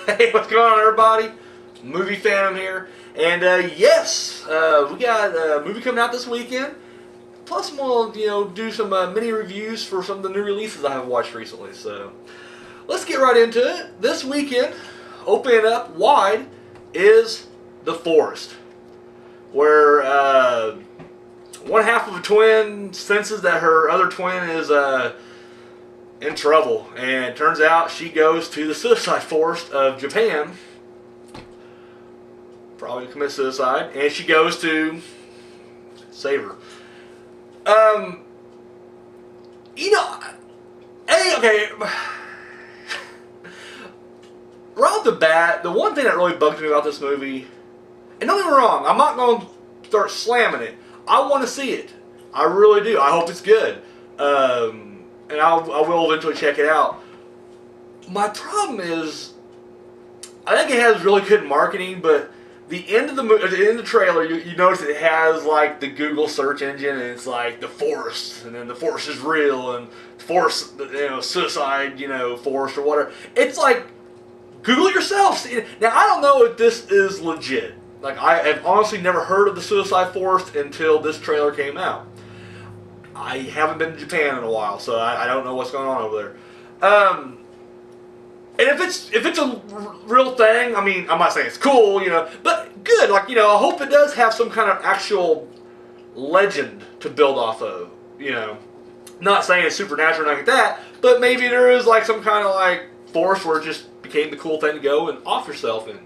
Hey, what's going on, everybody? Movie Phantom here. And yes, we got a movie coming out this weekend. Plus, we'll do some mini reviews for some of the new releases I have watched recently. So let's get right into it. This weekend, opening up wide, is The Forest, where one half of a twin senses that her other twin is in trouble, and it turns out she goes to the suicide forest of Japan, probably to commit suicide, and she goes to save her. Okay. Right off the bat, the one thing that really bugged me about this movie, and don't get me wrong, I'm not going to start slamming it. I want to see it. I really do. I hope it's good. And I will eventually check it out. My problem is, I think it has really good marketing, but the end of the movie, the end of the trailer, you notice it has like the Google search engine, and it's like the forest, and then the forest is real, and forest, suicide, forest or whatever. It's like, Google it yourself. Now I don't know if this is legit. Like, I have honestly never heard of the suicide forest until this trailer came out. I haven't been to Japan in a while, so I don't know what's going on over there. And if it's a real thing, I mean, I'm not saying it's cool, but good. Like, I hope it does have some kind of actual legend to build off of. Not saying it's supernatural or anything like that, but maybe there is like some kind of like forest where it just became the cool thing to go and off yourself in.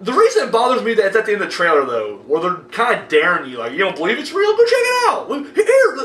The reason it bothers me that it's at the end of the trailer, though, where they're kind of daring you, like, you don't believe it's real? Go check it out.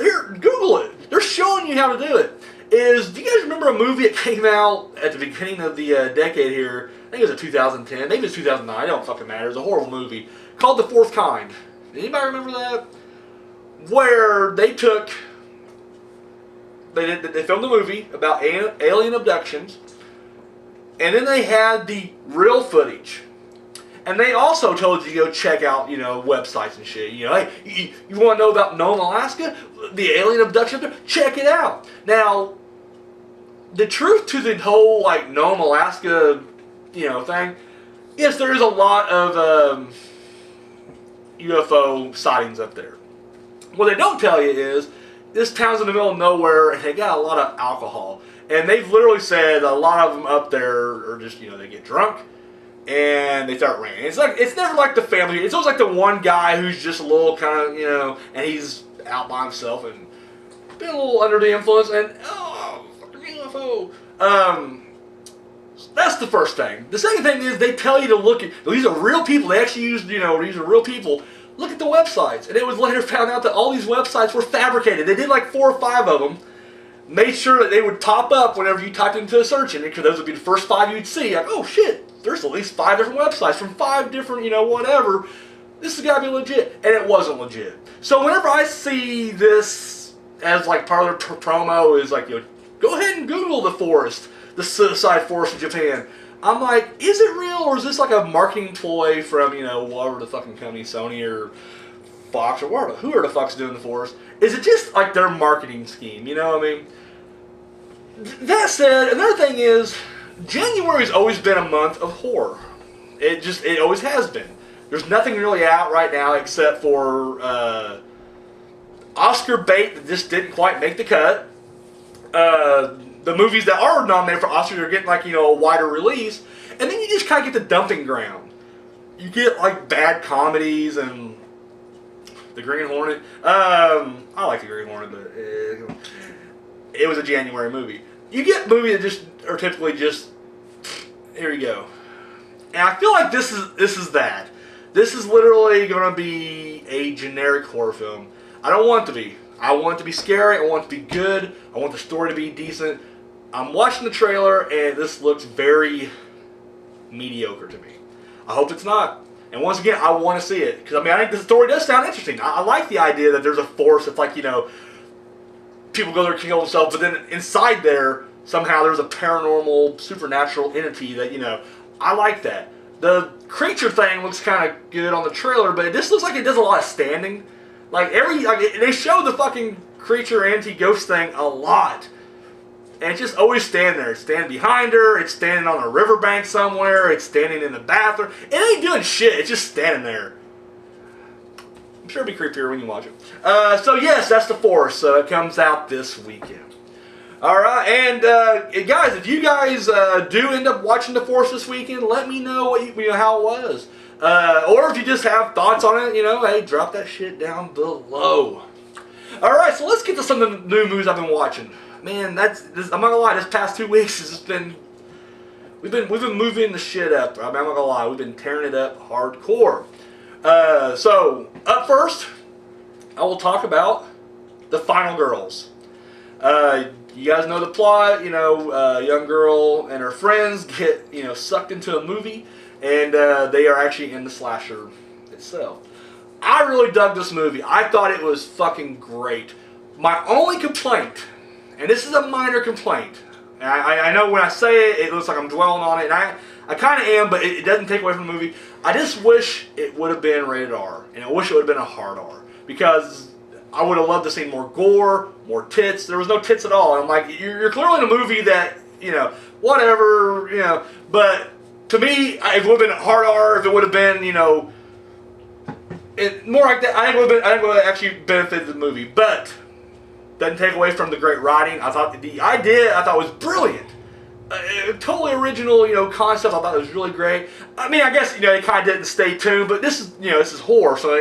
Here, Google it. They're showing you how to do it. Do you guys remember a movie that came out at the beginning of the decade here? I think it was in 2010, maybe it's 2009, it don't fucking matter. It's a horrible movie called The Fourth Kind. Anybody remember that? Where they filmed a movie about alien abductions, and then they had the real footage. And they also told you to go check out, websites and shit. Hey, you want to know about Nome, Alaska? The alien abduction? Check it out. Now, the truth to the whole, like, Nome, Alaska, thing, yes, there is a lot of UFO sightings up there. What they don't tell you is, this town's in the middle of nowhere, and they got a lot of alcohol. And they've literally said a lot of them up there are just, they get drunk, and they start ranting. It's never like the family. It's always like the one guy who's just a little kind of, and he's out by himself and been a little under the influence, and fucking UFO. That's the first thing. The second thing is they tell you to look at, these are real people. They actually used, these are real people. Look at the websites. And it was later found out that all these websites were fabricated. They did like 4 or 5 of them. Made sure that they would pop up whenever you typed into a search engine, because those would be the first 5 you'd see. Like, oh shit, there's at least 5 different websites from 5 different, whatever. This has got to be legit. And it wasn't legit. So whenever I see this as like part of their promo is like, go ahead and Google the forest, the suicide forest in Japan. I'm like, is it real, or is this like a marketing ploy from, whatever the fucking company, Sony or Fox or whatever, who are the fuck's doing the forest? Is it just like their marketing scheme? That said, another thing is, January's always been a month of horror. It always has been. There's nothing really out right now except for Oscar bait that just didn't quite make the cut. The movies that are nominated for Oscars are getting like, a wider release. And then you just kind of get the dumping ground. You get like bad comedies and The Green Hornet. I like The Green Hornet, but it was a January movie. You get movies that just are typically just, here you go. And I feel like this is that. This is literally going to be a generic horror film. I don't want it to be. I want it to be scary. I want it to be good. I want the story to be decent. I'm watching the trailer, and this looks very mediocre to me. I hope it's not. And once again, I want to see it. Because, I think the story does sound interesting. I like the idea that there's a force that's like, people go there to kill themselves, but then inside there, somehow there's a paranormal, supernatural entity that, I like that. The creature thing looks kind of good on the trailer, but it just looks like it does a lot of standing. They show the fucking creature anti-ghost thing a lot. And it's just always standing there. It's standing behind her. It's standing on a riverbank somewhere. It's standing in the bathroom. It ain't doing shit. It's just standing there. I'm sure it'll be creepier when you watch it. So yes, that's The Force. It comes out this weekend. Alright, and guys, if you guys do end up watching The Force this weekend, let me know what how it was. Or if you just have thoughts on it, hey, drop that shit down below. Alright, so let's get to some of the new movies I've been watching. Man, I'm not gonna lie, this past 2 weeks has just been we've been moving the shit up. I'm not gonna lie, we've been tearing it up hardcore. So up first, I will talk about The Final Girls. You guys know the plot. A young girl and her friends get sucked into a movie, and they are actually in the slasher itself. I really dug this movie. I thought it was fucking great. My only complaint, and this is a minor complaint, and I know when I say it, it looks like I'm dwelling on it, and I kind of am, but it doesn't take away from the movie. I just wish it would have been rated R, and I wish it would have been a hard R, because I would have loved to see more gore, more tits. There was no tits at all. And I'm like, you're clearly in a movie that, whatever, but to me, it would have been a hard R if it would have been, more like that. I think it would have actually benefited the movie, but doesn't take away from the great writing. I thought the idea was brilliant. Totally original, concept. I thought it was really great. I mean, I guess, it kind of didn't stay tuned, but this is horror, so,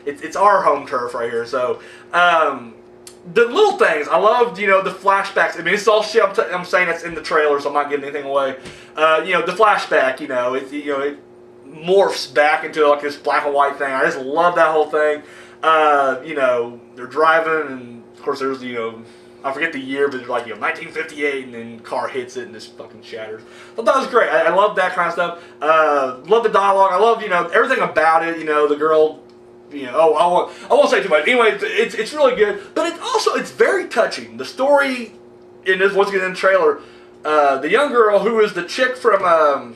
it's our home turf right here. So, the little things, I loved, the flashbacks. I mean, it's all shit I'm saying that's in the trailer, so I'm not giving anything away. The flashback, it morphs back into like this black and white thing. I just love that whole thing. They're driving, and of course there's, I forget the year, but it's like 1958, and then car hits it and just fucking shatters. But that was great. I love that kind of stuff. Love the dialogue. I love everything about it. The girl. I won't say too much. Anyway, it's really good, but it's very touching. The story in this, once again in the trailer, the young girl who is the chick from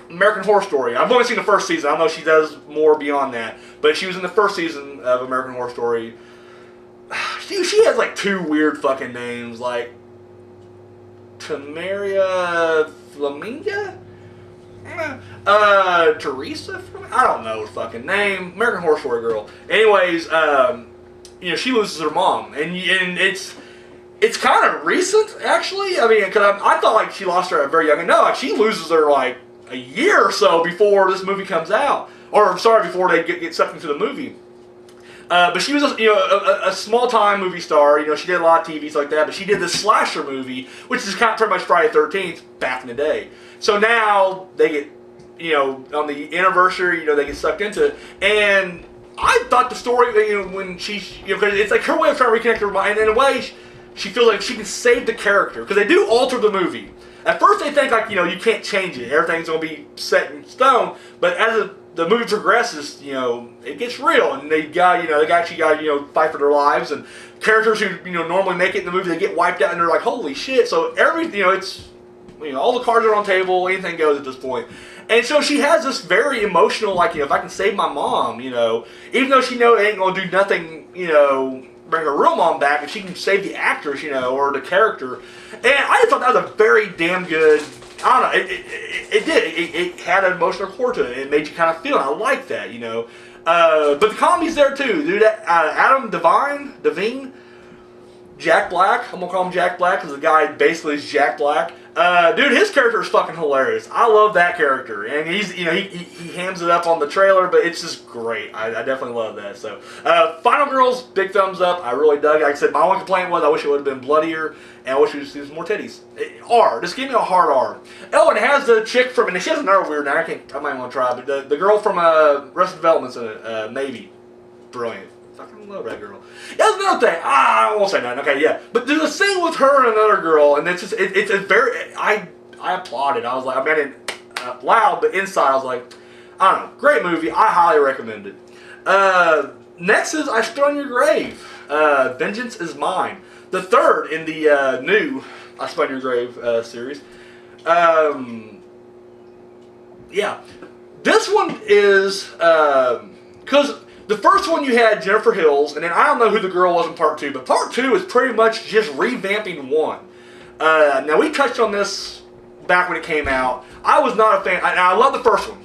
American Horror Story. I've only seen the first season. I know she does more beyond that, but she was in the first season of American Horror Story. She has like 2 weird fucking names, like Tamaria Flaminga? Teresa? I don't know her fucking name. American Horror Story girl. Anyways, she loses her mom, and it's kind of recent, actually. I mean, because I thought like she lost her at very young, and no, like she loses her like a year or so before this movie comes out, or sorry, before they get sucked into the movie. But she was a small-time movie star. She did a lot of TVs like that, but she did this slasher movie, which is kind of pretty much Friday the 13th back in the day. So now they get, on the anniversary, they get sucked into it. And I thought the story, when she, because it's like her way of trying to reconnect her mind, and in a way, she feels like she can save the character, because they do alter the movie. At first they think like, you can't change it. Everything's going to be set in stone. But as the movie progresses, it gets real, and they actually got fight for their lives, and characters who normally make it in the movie, they get wiped out, and they're like, holy shit! So everything, it's all the cards are on the table, anything goes at this point. And so she has this very emotional, like, if I can save my mom, even though she it ain't gonna do nothing, bring her real mom back, if she can save the actress, or the character. And I just thought that was a very damn good. I don't know. It had an emotional core to it. It made you kind of feel it. I like that, But the comedy's there too, dude. Adam Devine, Jack Black. I'm gonna call him Jack Black because the guy basically is Jack Black. Dude, his character is fucking hilarious. I love that character, and he's he hams it up on the trailer, but it's just great. I definitely love that. So, Final Girls, big thumbs up. I really dug it. Like I said, my only complaint was I wish it would have been bloodier, and I wish we would see some more titties. R, just give me a hard R. Oh, and it has the chick from, and she has another weird name. I might want to try, but the girl from Arrested Development's in it. Maybe, brilliant. Fucking love that girl. That's another thing. I won't say nothing. Okay, yeah. But there's a scene with her and another girl, and it's just it's a very. I applauded. I was like, I mean, it loud, but inside I was like, I don't know. Great movie. I highly recommend it. Next is I Spit on Your Grave. Vengeance is Mine. The third in the new I Spit on Your Grave series. Yeah. This one is because. The first one you had Jennifer Hills, and then I don't know who the girl was in part 2, but part 2 is pretty much just revamping 1. Now, we touched on this back when it came out. I was not a fan. I love the first one,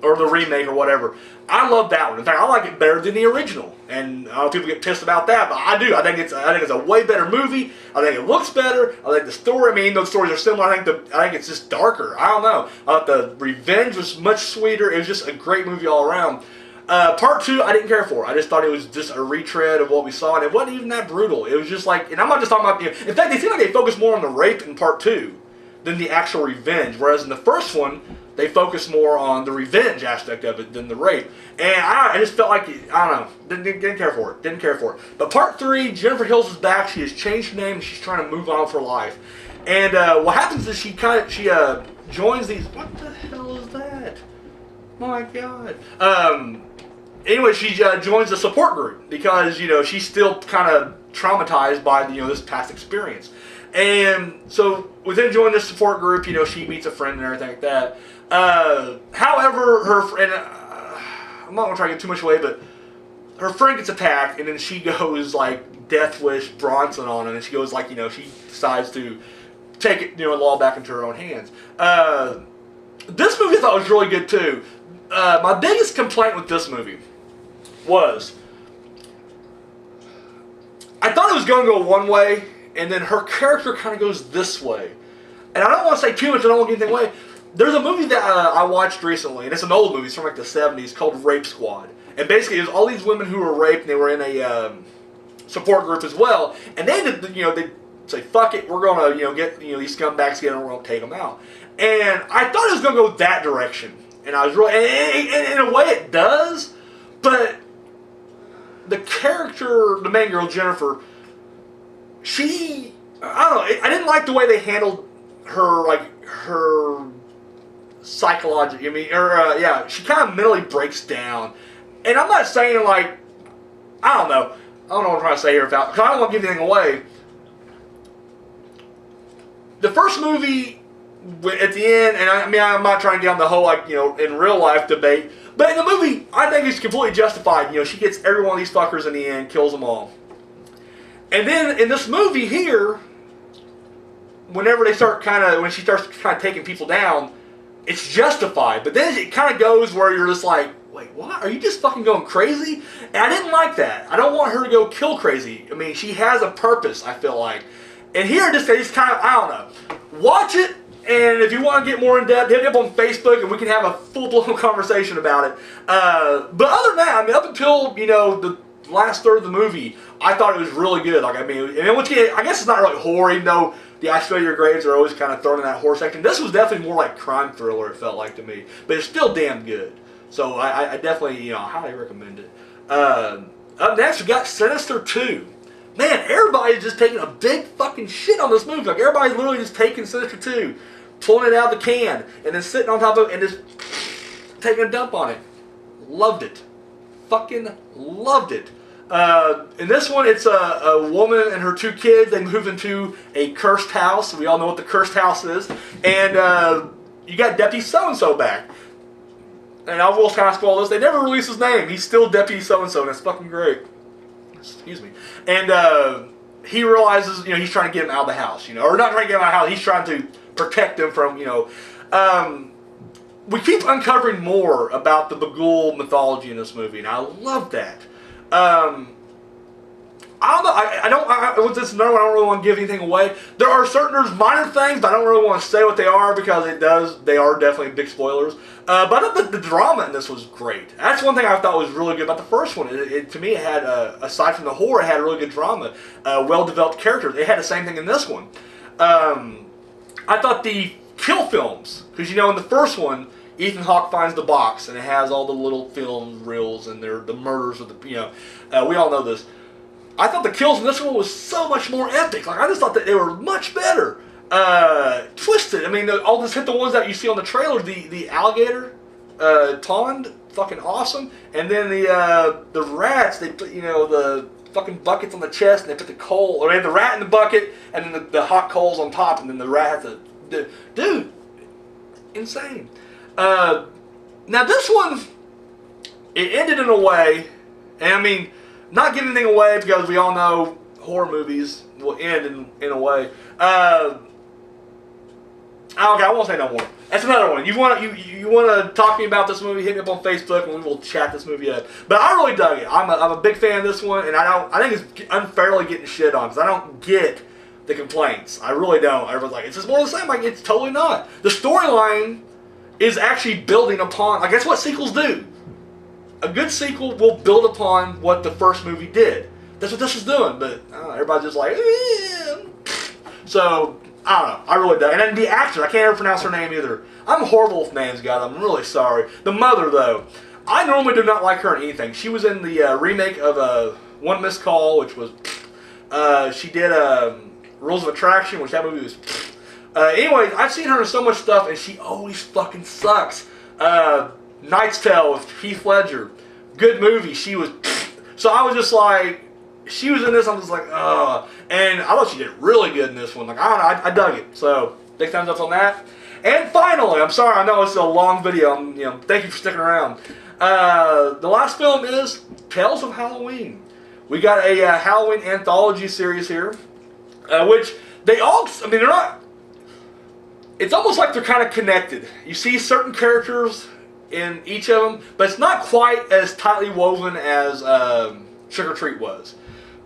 or the remake, or whatever. I love that one. In fact, I like it better than the original. And I know people get pissed about that, but I do. I think it's a way better movie. I think it looks better. I think the story. I mean, those stories are similar. I think it's just darker. I don't know. I thought the revenge was much sweeter. It was just a great movie all around. Part 2, I didn't care for. I just thought it was just a retread of what we saw, and it wasn't even that brutal. It was just like, and I'm not just talking about. In fact, they seem like they focused more on the rape in Part 2 than the actual revenge. Whereas in the first one, they focus more on the revenge aspect of it than the rape. And I just felt like, I don't know, didn't care for it. Didn't care for it. But Part 3, Jennifer Hills is back. She has changed her name, and she's trying to move on with her life. And what happens is she joins these, what the hell is that? My God. Anyway, she joins a support group because, she's still kind of traumatized by, this past experience. And so within joining this support group, she meets a friend and everything like that. However, her friend, I'm not going to try to get too much away, but her friend gets attacked, and then she goes like Death Wish Bronson on him, and she goes like, she decides to take it, the law back into her own hands. This movie I thought was really good too. My biggest complaint with this movie was I thought it was going to go one way, and then her character kind of goes this way. And I don't want to say too much, I don't want to give anything away. There's a movie that I watched recently, and it's an old movie, it's from like the 70s, called Rape Squad. And basically it was all these women who were raped, and they were in a support group as well. And they did, they say, fuck it, we're going to, get, these scumbags together, and we're going to take them out. And I thought it was going to go that direction. And I was really, and in a way it does, but the character, the main girl, Jennifer, I don't know, I didn't like the way they handled her psychology. She kind of mentally breaks down. And I'm not saying like, I don't know what I'm trying to say here because I don't want to give anything away. The first movie, at the end, and I'm not trying to get on the whole in real life debate, but in the movie, I think it's completely justified. She gets every one of these fuckers in the end, kills them all. And then in this movie here, whenever when she starts kind of taking people down, it's justified. But then it kind of goes where you're just like, wait, what? Are you just fucking going crazy? And I didn't like that. I don't want her to go kill crazy. I mean, she has a purpose, I feel like. And here, just kind of, I don't know. Watch it, and if you want to get more in depth, hit me up on Facebook, and we can have a full-blown conversation about it. But other than that, up until, the last third of the movie, I thought it was really good. I guess it's not really horror, even though the I Spell Your Graves are always kind of thrown in that horror section. This was definitely more like crime thriller, it felt like to me. But it's still damn good. So I definitely, highly recommend it. Up next, we got Sinister 2. Man, everybody's just taking a big fucking shit on this movie. Like, everybody's literally just taking Sinister 2, pulling it out of the can, and then sitting on top of it and just taking a dump on it. Loved it. Fucking loved it. In this one, it's a woman and her 2 kids. They move into a cursed house. We all know what the cursed house is. And you got Deputy So-and-so back. And I will kind of spoil this. They never release his name. He's still Deputy So-and-so, and it's fucking great. Excuse me. And he realizes, he's trying to get him out of the house, or not trying to get him out of the house. He's trying to protect him from, we keep uncovering more about the Bagul mythology in this movie, and I love that. I don't know. With this number, I don't really want to give anything away. There's minor things, but I don't really want to say what they are because they are definitely big spoilers. But I thought the drama in this was great. That's one thing I thought was really good about the first one. To me, it had, aside from the horror, it had really good drama. Well-developed characters. It had the same thing in this one. I thought the kill films, because in the first one, Ethan Hawke finds the box, and it has all the little film reels, and they're the murders of the, we all know this. I thought the kills in this one was so much more epic. Like, I just thought that they were much better. Twisted. I'll just hit the ones that you see on the trailer. The alligator, Tond, fucking awesome. And then the rats, they put, the fucking buckets on the chest, and they put the coal, or they had the rat in the bucket, and then the hot coals on top, and then the rat has dude, insane. Now this one, it ended in a way, and not giving anything away because we all know horror movies, will end in a way. Okay, I won't say no more. That's another one. You want to talk to me about this movie? Hit me up on Facebook, and we will chat this movie up. But I really dug it. I'm a big fan of this one, and I think it's unfairly getting shit on because I don't get the complaints. I really don't. Everyone's like, it's just more of the same. Like, it's totally not. The storyline is actually building upon. Like, that's what sequels do. A good sequel will build upon what the first movie did. That's what this is doing. But everybody's just like, eh. So. I don't know. I really don't. And then the actor, I can't ever pronounce her name either. I'm horrible with names, guys. I'm really sorry. The mother, though, I normally do not like her in anything. She was in the remake of One Missed Call, which was... she did Rules of Attraction, which that movie was... Anyway, I've seen her in so much stuff, and she always fucking sucks. Knight's Tale with Heath Ledger. Good movie. She was... So I was just like... She was in this, I'm just like, ugh. And I thought she did really good in this one. Like, I don't know, I dug it. So, big thumbs up on that. And finally, I'm sorry, I know it's a long video. Thank you for sticking around. The last film is Tales of Halloween. We got a Halloween anthology series here, which they all, they're not, it's almost like they're kind of connected. You see certain characters in each of them, but it's not quite as tightly woven as Trick or Treat was.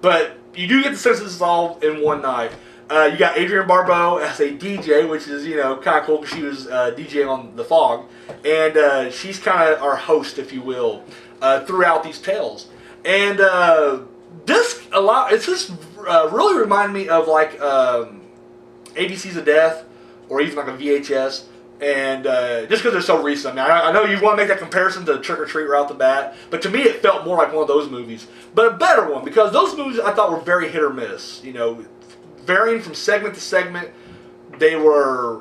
But you do get the sense this is all in one night. You got Adrienne Barbeau as a DJ, which is, kind of cool because she was DJing on The Fog. And she's kind of our host, if you will, throughout these tales. And it's just really reminded me of like ABCs of Death or even like a VHS. And just because they're so recent, I know you want to make that comparison to Trick or Treat right off the bat, but to me it felt more like one of those movies. But a better one, because those movies I thought were very hit or miss. Varying from segment to segment, they were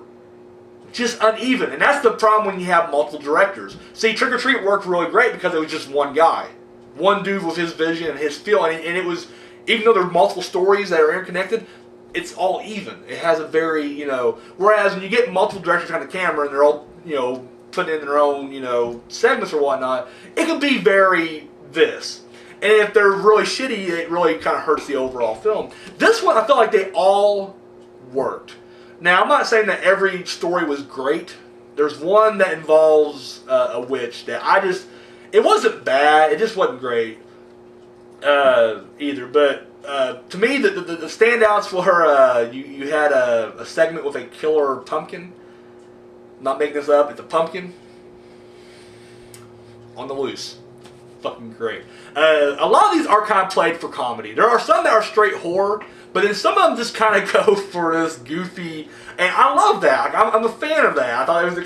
just uneven. And that's the problem when you have multiple directors. See, Trick or Treat worked really great because it was just one guy. One dude with his vision and his feel. And it was, even though there were multiple stories that are interconnected, it's all even. It has a very, whereas when you get multiple directors on the camera and they're all, putting in their own, segments or whatnot, it can be very this. And if they're really shitty, it really kind of hurts the overall film. This one, I felt like they all worked. Now, I'm not saying that every story was great. There's one that involves a witch that it wasn't bad, it just wasn't great either. But to me, the standouts for her, you had a segment with a killer pumpkin. I'm not making this up, it's a pumpkin on the loose. Fucking great. A lot of these are kind of played for comedy. There are some that are straight horror, but then some of them just kind of go for this goofy, and I love that. Like, I'm a fan of that. I thought it was,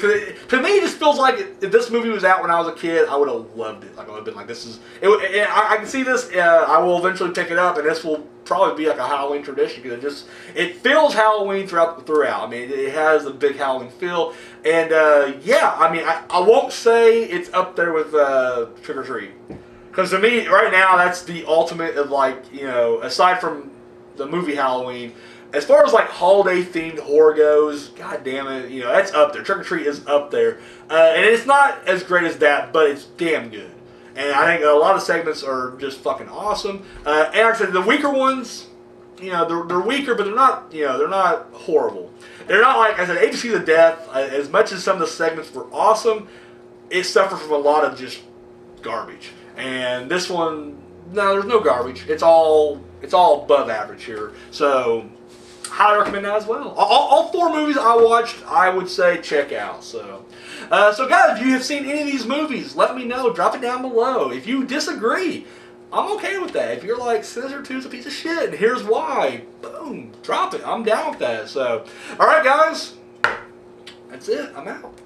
to me, it just feels like if this movie was out when I was a kid, I would have loved it. Like, I would have been like, this is, I can see this, I will eventually pick it up, and this will probably be like a Halloween tradition, because it feels Halloween throughout. It has a big Halloween feel, and I won't say it's up there with Trick or Treat. Because to me, right now, that's the ultimate of aside from the movie Halloween, as far as like holiday themed horror goes, god damn it, that's up there. Trick or Treat is up there, and it's not as great as that, but it's damn good. And I think a lot of segments are just fucking awesome. And like I said, the weaker ones, they're weaker, but they're not horrible. They're not like I said, ABCs of Death. As much as some of the segments were awesome, it suffered from a lot of just garbage. And this one, no, there's no garbage. It's all above average here. So, highly recommend that as well. All 4 movies I watched, I would say check out. So guys, if you have seen any of these movies, let me know. Drop it down below. If you disagree, I'm okay with that. If you're like, Sinister 2 is a piece of shit, and here's why, boom, drop it. I'm down with that. So, alright guys, that's it. I'm out.